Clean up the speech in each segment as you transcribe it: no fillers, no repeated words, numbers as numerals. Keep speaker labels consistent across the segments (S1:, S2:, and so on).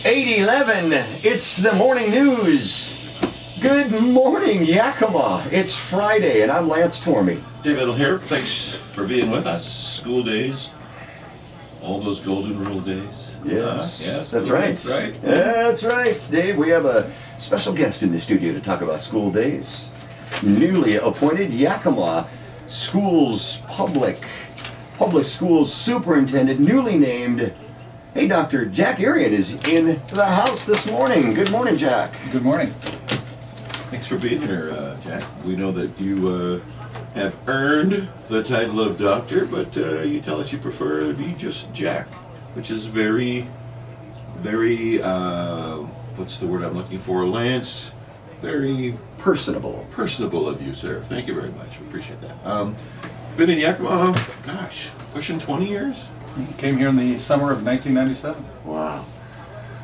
S1: 8:11, it's the morning news. Good morning, Yakima. It's Friday, and I'm Lance Tormey.
S2: David here. Thanks for being with us. School days, all those golden rule days.
S1: Yes, that's right.
S2: Right.
S1: That's right, Dave. We have a special guest in the studio to talk about school days. Newly appointed Yakima Schools Public Schools Superintendent, newly named. Hey, Dr. Jack Irion is in the house this morning. Good morning, Jack.
S3: Good morning.
S2: Thanks for being here, Jack. We know that you have earned the title of doctor, but you tell us you prefer to be just Jack, which is very, very, what's the word I'm looking for, Lance? Very
S1: Personable.
S2: personable of you, sir. Thank you very much. We appreciate that. Been in Yakima, gosh, pushing 20 years?
S3: Came here in the summer of 1997.
S1: Wow.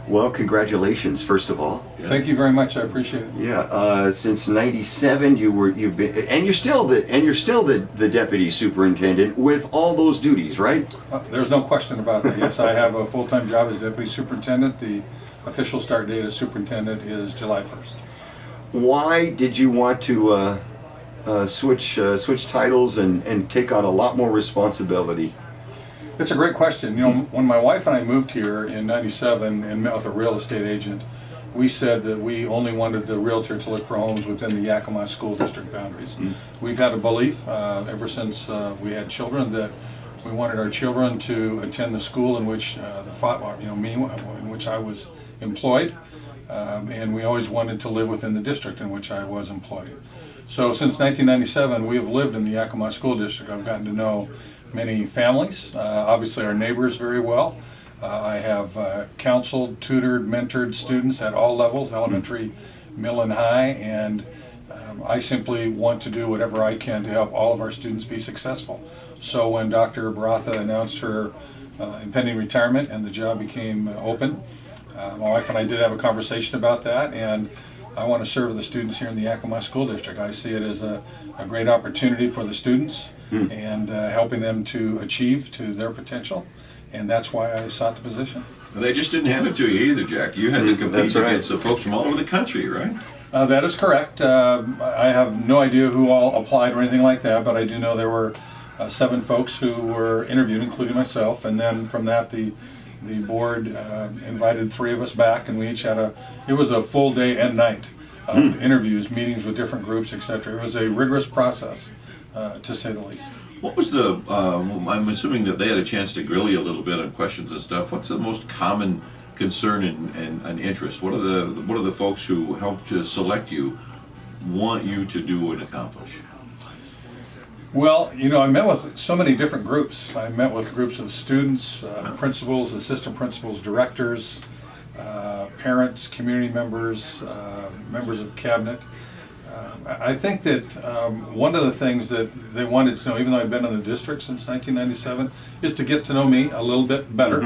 S1: Well, congratulations, first of all.
S2: Yeah.
S3: Thank you very much. I appreciate it.
S1: Yeah, since '97, you've been, and you're still the deputy superintendent with all those duties, right?
S3: There's no question about that. Yes, I have a full-time job as deputy superintendent. The official start date as superintendent is July 1st.
S1: Why did you want to switch titles and take on a lot more responsibility?
S3: It's a great question. You know, when my wife and I moved here in '97 and met with a real estate agent, we said that we only wanted the realtor to look for homes within the Yakima School District boundaries. We've had a belief ever since we had children that we wanted our children to attend the school in which in which I was employed, and we always wanted to live within the district in which I was employed. So since 1997, we have lived in the Yakima School District. I've gotten to know many families, obviously our neighbors very well. I have counseled, tutored, mentored students at all levels, elementary, middle, and high, and I simply want to do whatever I can to help all of our students be successful. So when Dr. Beraza announced her impending retirement and the job became open, my wife and I did have a conversation about that, and I want to serve the students here in the Yakima School District. I see it as a great opportunity for the students and helping them to achieve to their potential, and that's why I sought the position.
S2: And they just didn't hand it to you either, Jack. You had to compete against the folks from all over the country, right?
S3: That is correct. I have no idea who all applied or anything like that, but I do know there were 7 folks who were interviewed, including myself, and then from that the board invited 3 of us back, and we each had it was a full day and night of interviews, meetings with different groups, etc. It was a rigorous process, to say the least.
S2: What was I'm assuming that they had a chance to grill you a little bit on questions and stuff. What's the most common concern and interest? What are the folks who helped to select you want you to do and accomplish?
S3: Well, you know, I met with so many different groups. I met with groups of students, principals, assistant principals, directors, parents, community members, members of cabinet. I think that one of the things that they wanted to know, even though I've been in the district since 1997, is to get to know me a little bit better,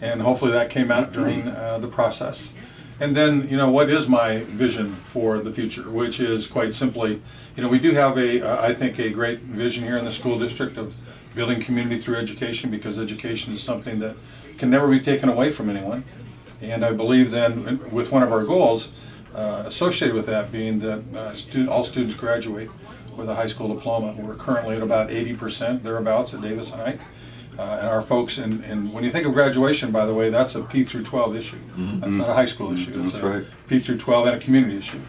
S3: and hopefully that came out during the process. And then, you know, what is my vision for the future, which is quite simply, you know, we do have I think a great vision here in the school district of building community through education, because education is something that can never be taken away from anyone. And I believe then with one of our goals associated with that being that all students graduate with a high school diploma. We're currently at about 80%, thereabouts, at Davis and Ike. And our folks, and when you think of graduation, by the way, that's a P through 12 issue. That's not a high school issue. It's a P through 12 and a community issue.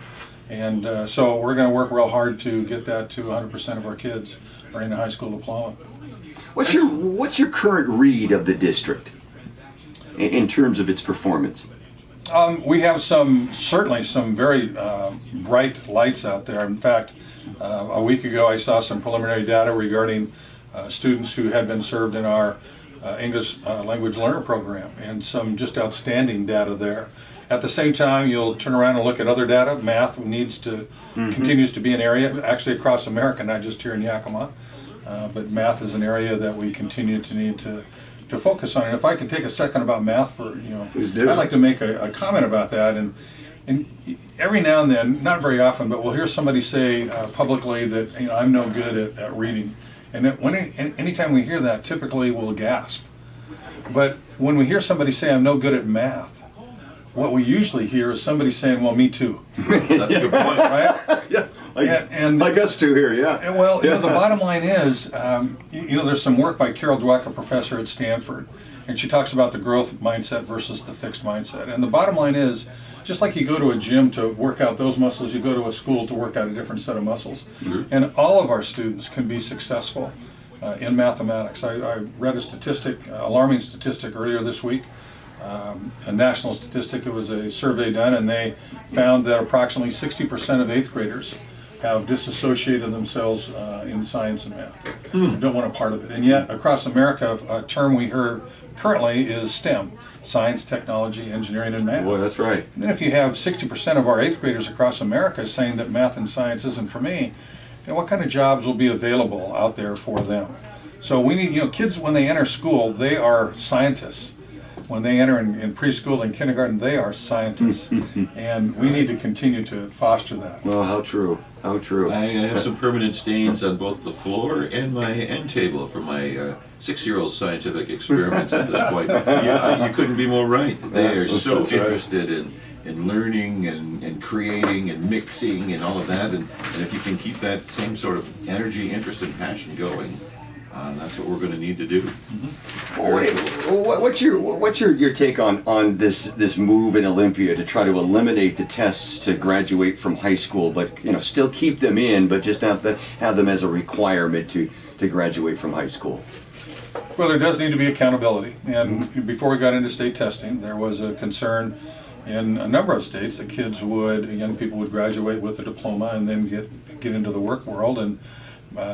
S3: And so we're going to work real hard to get that to 100% of our kids earning a high school diploma.
S1: What's your current read of the district in terms of its performance?
S3: We have certainly some very bright lights out there. In fact, a week ago I saw some preliminary data regarding students who had been served in our English language learner program, and some just outstanding data there. At the same time, you'll turn around and look at other data. Math continues to be an area, actually across America, not just here in Yakima, but math is an area that we continue to need to focus on. And if I can take a second about math for, I'd like to make a comment about that. And every now and then, not very often, but we'll hear somebody say publicly that I'm no good at reading. And anytime we hear that, typically we'll gasp. But when we hear somebody say I'm no good at math, what we usually hear is somebody saying, well, me too,
S2: That's a good point.
S3: right?
S1: Yeah,
S3: And
S1: like us two here, yeah.
S3: And well, you know, the bottom line is, you know, there's some work by Carol Dweck, a professor at Stanford, and she talks about the growth mindset versus the fixed mindset. And the bottom line is, just like you go to a gym to work out those muscles, you go to a school to work out a different set of muscles. And all of our students can be successful in mathematics. I read a statistic, alarming statistic earlier this week, a national statistic. It was a survey done, and they found that approximately 60% of eighth graders have disassociated themselves in science and math. Don't want a part of it. And yet, across America, a term we hear currently is STEM, science, technology, engineering, and math.
S1: Boy, that's right.
S3: And then if you have 60% of our eighth graders across America saying that math and science isn't for me, you know, what kind of jobs will be available out there for them? So we need, you know, kids when they enter school, they are scientists. When they enter in preschool and kindergarten, they are scientists. And we need to continue to foster that.
S1: Well, how true. How true.
S2: I have some permanent stains on both the floor and my end table from my 6-year-old scientific experiments at this point. You couldn't be more right. They are so
S1: That's right.
S2: interested in learning and creating and mixing and all of that. And if you can keep that same sort of energy, interest, and passion going, that's what we're going to need to do.
S1: What's your take on this move in Olympia to try to eliminate the tests to graduate from high school, but you know still keep them in, but just have them as a requirement to graduate from high school?
S3: Well, there does need to be accountability. And before we got into state testing, there was a concern in a number of states that young people would graduate with a diploma and then get into the work world and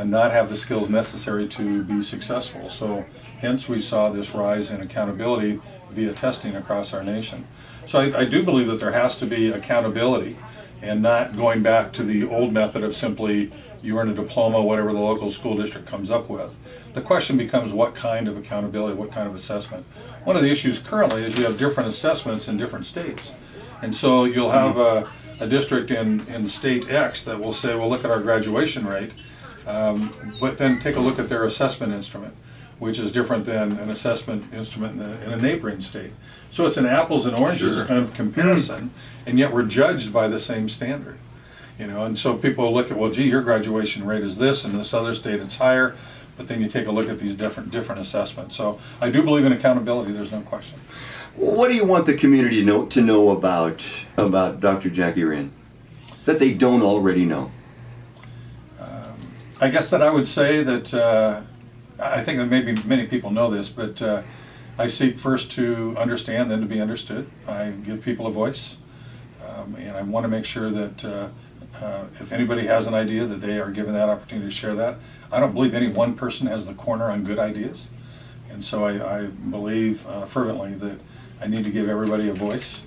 S3: not have the skills necessary to be successful. So hence we saw this rise in accountability via testing across our nation. So I do believe that there has to be accountability and not going back to the old method of simply you earn a diploma, whatever the local school district comes up with. The question becomes what kind of accountability, what kind of assessment. One of the issues currently is you have different assessments in different states. And so you'll have a district in state X that will say, well, look at our graduation rate. But then take a look at their assessment instrument, which is different than an assessment instrument in a neighboring state. So it's an apples and oranges kind of comparison, and yet we're judged by the same standard. You know, and so people look at, well, gee, your graduation rate is this, and this other state it's higher, but then you take a look at these different assessments. So I do believe in accountability, there's no question.
S1: What do you want the community to know about Dr. Jack Irion that they don't already know?
S3: I guess that I would say that I think that maybe many people know this, but I seek first to understand, then to be understood. I give people a voice, and I want to make sure that if anybody has an idea, that they are given that opportunity to share that. I don't believe any one person has the corner on good ideas, and so I believe fervently that I need to give everybody a voice,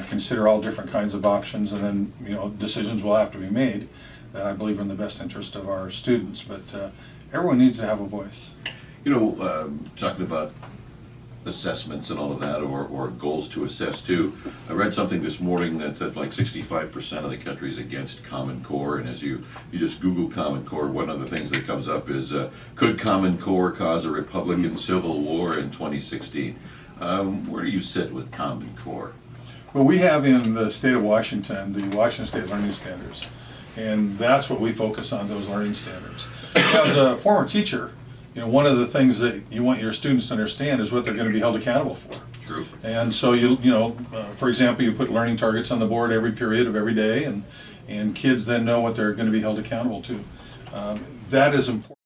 S3: consider all different kinds of options, and then decisions will have to be made that I believe are in the best interest of our students. But everyone needs to have a voice.
S2: Talking about assessments and all of that, or goals to assess too. I read something this morning that said like 65% of the country is against Common Core, and as you just Google Common Core, one of the things that comes up is, could Common Core cause a Republican civil war in 2016? Where do you sit with Common Core?
S3: Well, we have in the state of Washington, the Washington State Learning Standards, and that's what we focus on, those learning standards. As a former teacher, one of the things that you want your students to understand is what they're going to be held accountable for.
S2: True.
S3: And so for example, you put learning targets on the board every period of every day, and kids then know what they're going to be held accountable to. That is important.